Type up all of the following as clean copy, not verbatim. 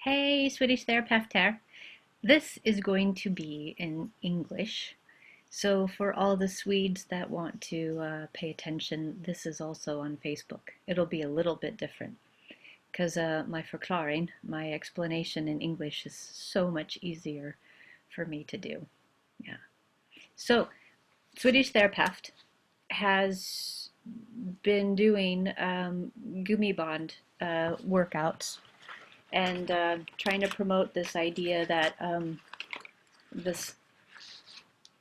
Hey, Swedish Terapeut here. This is going to be in English. So, for all the Swedes that want to pay attention, this is also on Facebook. It'll be a little bit different because my förklaring, my explanation in English is so much easier for me to do. Yeah. So, Swedish Terapeut has been doing gummiband workouts and trying to promote this idea that this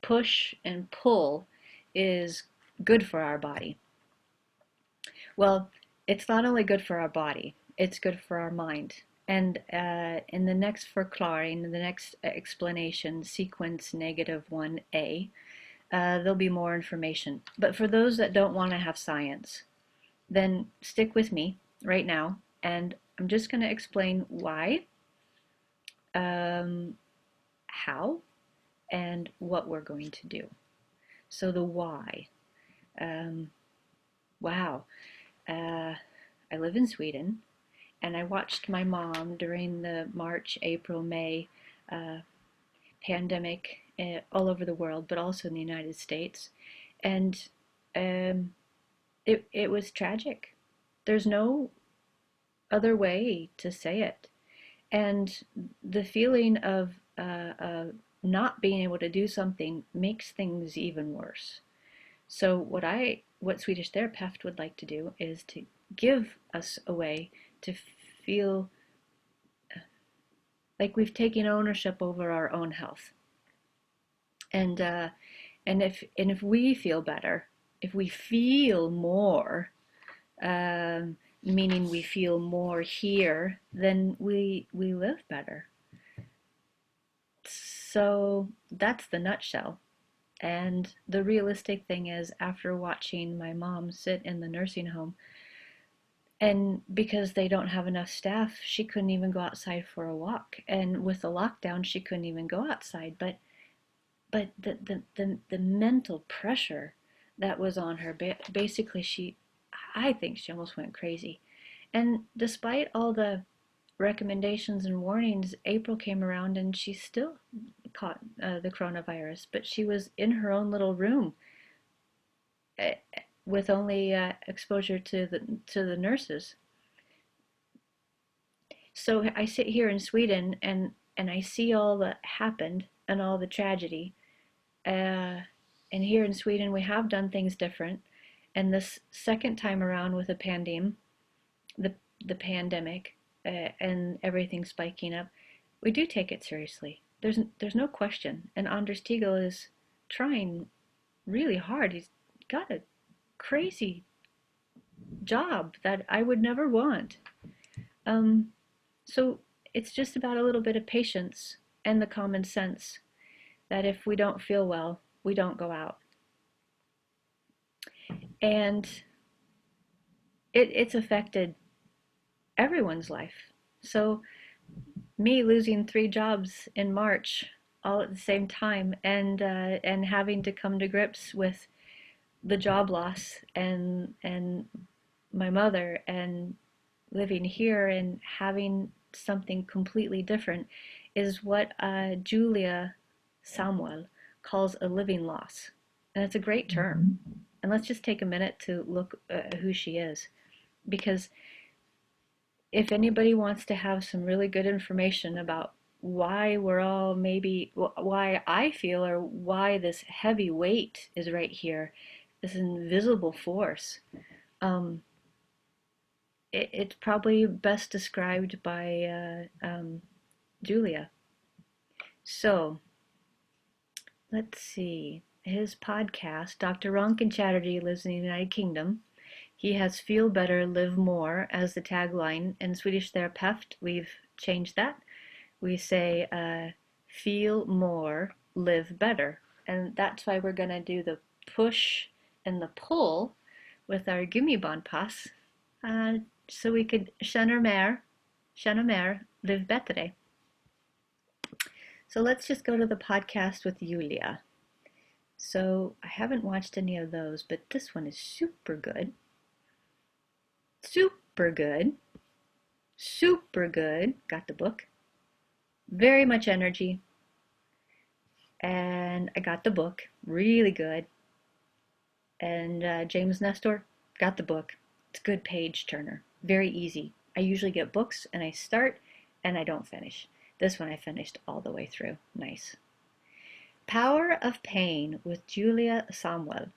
push and pull is good for our body. Well, it's not only good for our body, it's good for our mind. And in the next förklaring, in the next explanation, sequence -1a, there'll be more information. But for those that don't want to have science, then stick with me right now, and I'm just going to explain why, how, and what we're going to do. So the why. Wow. I live in Sweden, and I watched my mom during the March, April, May pandemic all over the world, but also in the United States. And it was tragic. There's no other way to say it. And the feeling of not being able to do something makes things even worse. So what Swedish Terapeut would like to do is to give us a way to feel like we've taken ownership over our own health. And if we feel better, if we feel more, meaning we feel more here, then we live better. So that's the nutshell. And the realistic thing is, after watching my mom sit in the nursing home, and because they don't have enough staff, she couldn't even go outside for a walk. And with the lockdown, she couldn't even go outside. But the mental pressure that was on her, basically I think she almost went crazy. And despite all the recommendations and warnings, April came around and she still caught the coronavirus, but she was in her own little room uh, with only exposure to the nurses. So I sit here in Sweden and I see all that happened and all the tragedy. And here in Sweden, we have done things different. And this second time around with the pandemic, and everything spiking up, we do take it seriously. There's no question. And Anders Teagle is trying really hard. He's got a crazy job that I would never want. So it's just about a little bit of patience and the common sense that if we don't feel well, we don't go out. And it's affected everyone's life. So me losing 3 jobs in March all at the same time, and having to come to grips with the job loss and my mother, and living here and having something completely different is what Julia Samwell calls a living loss. And it's a great term. And let's just take a minute to look at who she is. Because if anybody wants to have some really good information about why we're all maybe, why I feel, or why this heavy weight is right here, this invisible force, it's probably best described by Julia. So, let's see. His podcast, Dr. Ronkin Chatterjee lives in the United Kingdom. He has Feel Better, Live More as the tagline. In Swedish Terapeut, we've changed that. We say, feel more, live better. And that's why we're going to do the push and the pull with our gummiband pass, so we could känna mer, live bättre. So let's just go to the podcast with Julia. So I haven't watched any of those, but this one is super good. Super good. Super good. Got the book. very much energy. And I got the book, really good. And James Nestor got the book. It's a good page turner, very easy. I usually get books and I start and I don't finish. This one I finished all the way through. Nice. Power of Pain with Julia Samwell.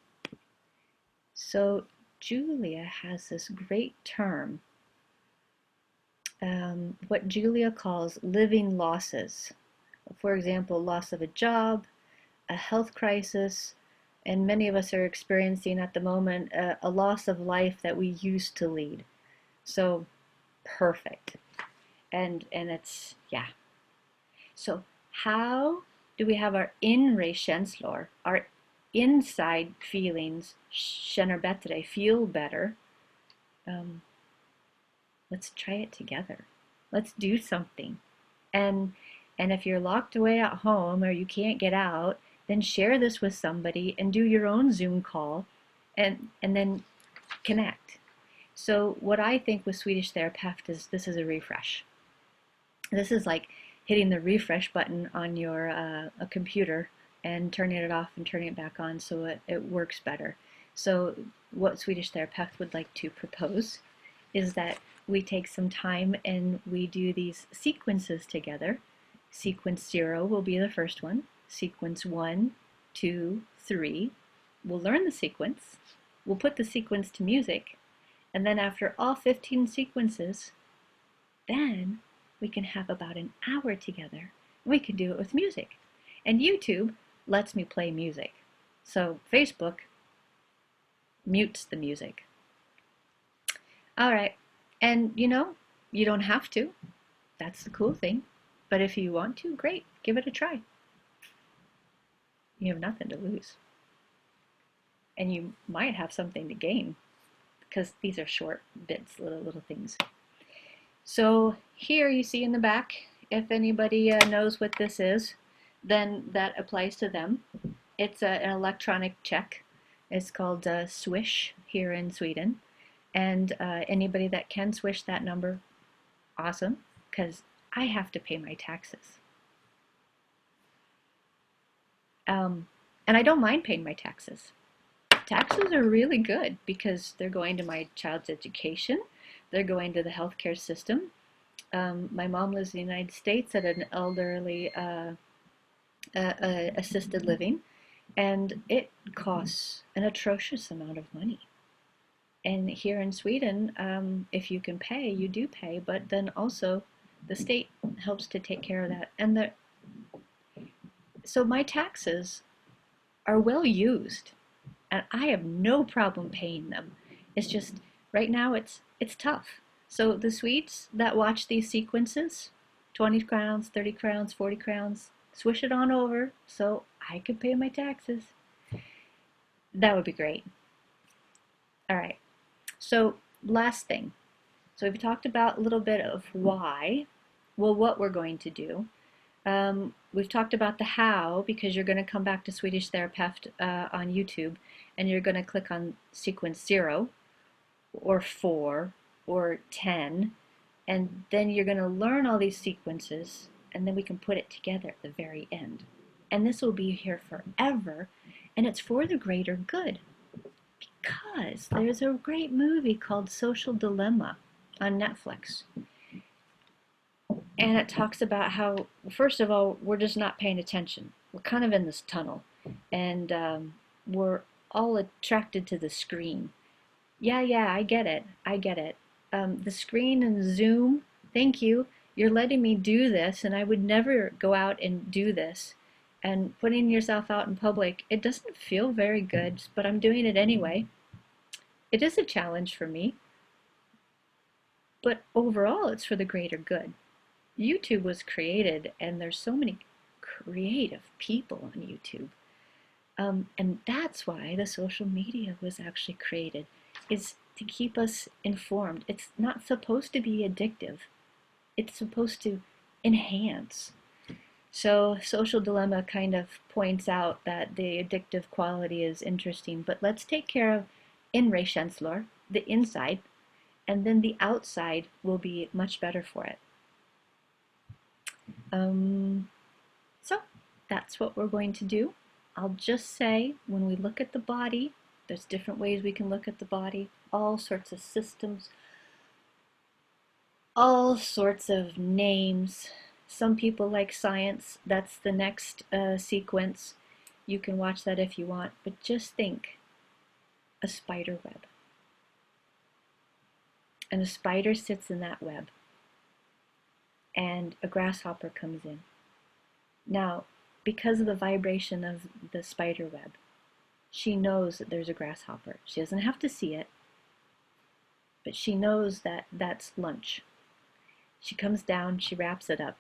So Julia has this great term, what Julia calls living losses. For example, loss of a job, a health crisis, and many of us are experiencing at the moment a loss of life that we used to lead. So perfect. And it's, yeah. So how do we have our inre känslor, our inside feelings, känner bättre, feel better? Let's try it together. Let's do something. And if you're locked away at home or you can't get out, then share this with somebody and do your own Zoom call and then connect. So what I think with Swedish Terapeut is this is a refresh. This is like hitting the refresh button on your a computer and turning it off and turning it back on so it works better. So what Swedish Terapeut would like to propose is that we take some time and we do these sequences together. Sequence 0 will be the first one. Sequence 1, 2, 3. We'll learn the sequence. We'll put the sequence to music. And then after all 15 sequences, then we can have about an hour together. We can do it with music. And YouTube lets me play music. So Facebook mutes the music. All right. And you know, you don't have to. That's the cool thing. But if you want to, great. Give it a try. You have nothing to lose. And you might have something to gain because these are short bits, little things. So here you see in the back, if anybody knows what this is, then that applies to them. It's an electronic check. It's called Swish here in Sweden. And anybody that can swish that number, awesome, because I have to pay my taxes. And I don't mind paying my taxes. Taxes are really good because they're going to my child's education. They're going to the healthcare system. My mom lives in the United States at an elderly assisted living, and it costs an atrocious amount of money. And here in Sweden, if you can pay, you do pay, but then also the state helps to take care of that. And so my taxes are well used, and I have no problem paying them. It's just right now it's tough. So the Swedes that watch these sequences, 20 crowns, 30 crowns, 40 crowns, swish it on over so I could pay my taxes. That would be great. All right. So last thing. So we've talked about a little bit of why, well, what we're going to do. We've talked about the how, because you're going to come back to Swedish Terapeut on YouTube and you're going to click on sequence 0 or 4 or 10, and then you're going to learn all these sequences, and then we can put it together at the very end. And this will be here forever, and it's for the greater good. Because there's a great movie called Social Dilemma on Netflix. And it talks about how, first of all, we're just not paying attention. We're kind of in this tunnel. And we're all attracted to the screen. Yeah, I get it. The screen and Zoom, thank you. You're letting me do this, and I would never go out and do this. And putting yourself out in public, it doesn't feel very good, but I'm doing it anyway. It is a challenge for me, but overall it's for the greater good. YouTube was created, and there's so many creative people on YouTube. And that's why the social media was actually created, is to keep us informed. It's not supposed to be addictive. It's supposed to enhance. So Social Dilemma kind of points out that the addictive quality is interesting, but let's take care of inre känslor, the inside, and then the outside will be much better for it. So that's what we're going to do. I'll just say when we look at the body, there's different ways we can look at the body, all sorts of systems, all sorts of names. Some people like science. That's the next sequence. You can watch that if you want, but just think a spider web. And a spider sits in that web, and a grasshopper comes in. Now, because of the vibration of the spider web, she knows that there's a grasshopper. She doesn't have to see it, but she knows that that's lunch. She comes down, she wraps it up.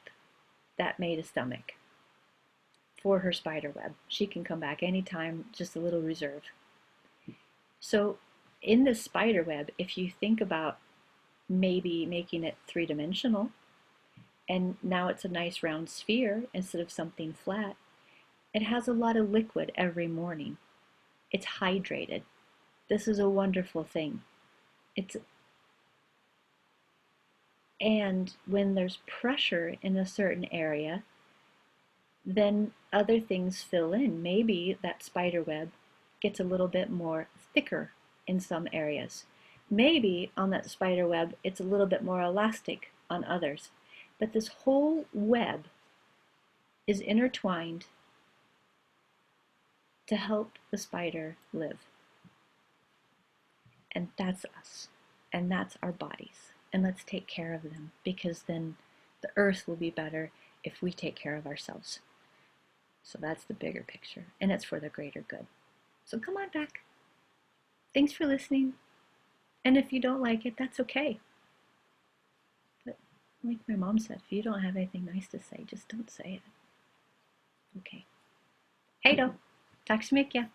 That made a stomach for her spider web. She can come back anytime, just a little reserve. So in this spider web, if you think about maybe making it three-dimensional, and now it's a nice round sphere instead of something flat, it has a lot of liquid every morning. It's hydrated. This is a wonderful thing. And when there's pressure in a certain area, then other things fill in. Maybe that spider web gets a little bit more thicker in some areas. Maybe on that spider web, it's a little bit more elastic on others. But this whole web is intertwined to help the spider live. And that's us. And that's our bodies. And let's take care of them, because then the earth will be better if we take care of ourselves. So that's the bigger picture, and it's for the greater good. So come on back. Thanks for listening. And if you don't like it, that's okay. But like my mom said, if you don't have anything nice to say, just don't say it. Okay. Hej då. Tack så mycket.